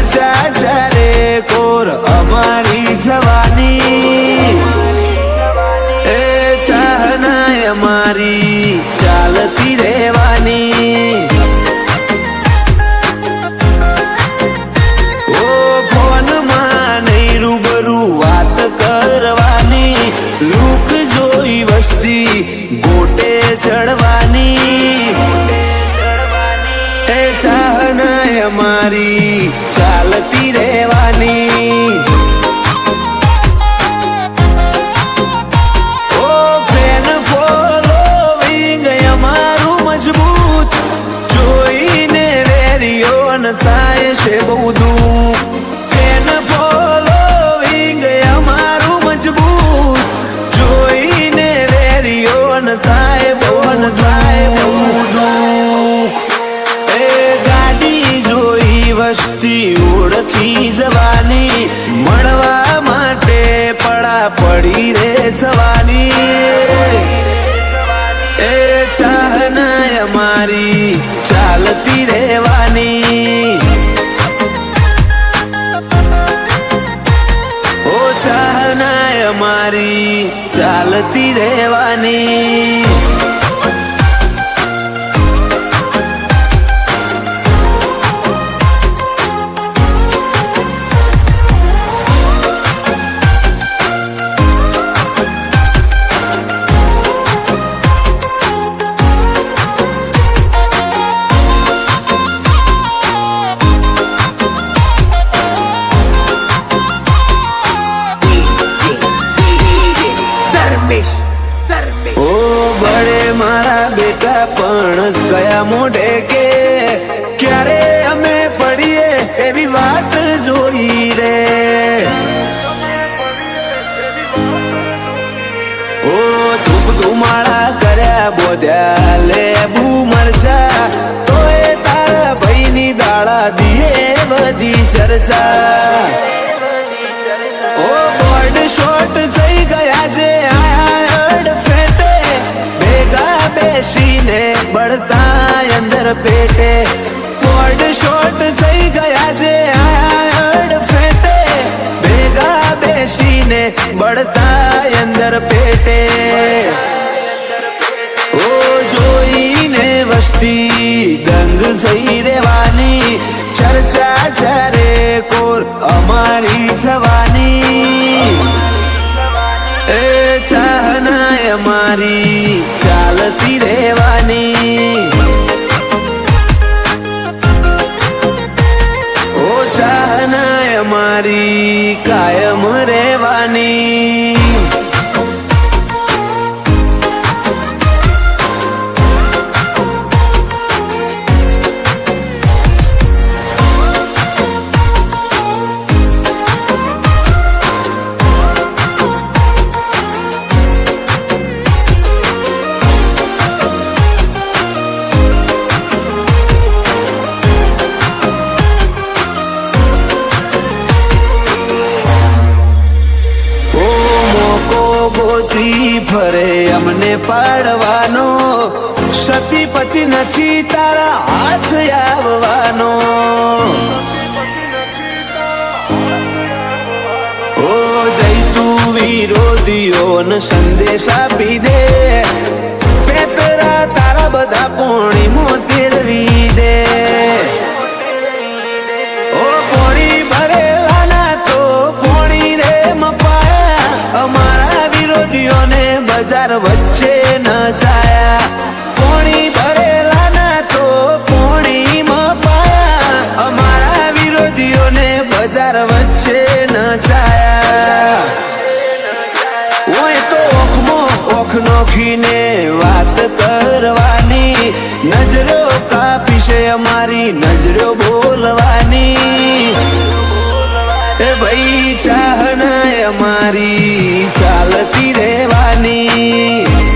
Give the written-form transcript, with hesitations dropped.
ચર્ચા ચારે કોર અમારી થવાની, એ ચાહના અમારી ચાલતી રહેવાની। ઓ ફોનમાં નહીં રૂબરૂ વાત કરવાની, લુક જોઈ વસ્તી ગોટે ચડવાની, એ ચાહના અમારી ચાલતી રહેવાની। ઓ ફેન ફોલોવિંગ અમારું મજબૂત, જોઈને વેરિયોન થાય છે બહુ દુઃખ। ફેન ફોલોવિંગ અમારું મજબૂત, જોઈને વેરિયોન થાય બહુ દુઃખ। એ ગાડી જોઈ વસ્તી ઓળખી જવાની, મળવા માટે પડા પડી રે થવાની, એ ચાહના અમારી ચાલતી રહેવાની। ઓ ચાહના અમારી ચાલતી રહેવાની। ઓ બળે મારા બેટા પણ ગયા મોઢે કે ક્યારે અમે પડીએ એવી વાત જોઈ રે। ઓ ધૂપ ધુમાડા કર્યા બોધ્યા લેબુ મરચા, તો એ તારા ભાઈની દાડા દીએ બધી ચર્ચા। ઓ બોર્ડ શોર્ટ થઈ ગયા છે બેસીને બળતા અંદર પેટે, બોર્ડ શોર્ટ થઈ ગયા છે આડ ફેટે, ભેગા બેસીને બળતા અંદર પેટે। ઓ જોઈને વસ્તી દંગ થઈ રહેવાની, ચર્ચા ચારે કોર અમારી થવાની, એ ચાહના અમારી ચાલતી રહેવાની। ઓ ચાહના અમારી કાયમ રહેવાની। ફરે અમને પાડવાનો, સતી પતિ નથી તારા હાથ આવવાનો। ઓ જઈ તું વિરોધીઓને સંદેશ આપી દે, પેતરા તારા બધા પોણીમો તેરવી દે। ઓ પોણી ભરેલા ના તો પોણી રે મપાયા, અમારા વિરોધીઓને બજાર વચ્ચે ન જાયા। પોણી ભરેલા ના તો પોણી મપાયા, અમારા વિરોધીઓને બજાર વચ્ચે ન જાયા। ઓય તો ઓખમાં ઓખ નોખીને વાત કરવાની, નજરો કાપી છે અમારી નજરો બોલવાની, એ ભાઈ ચાહના અમારી ચાલતી રહેવાની।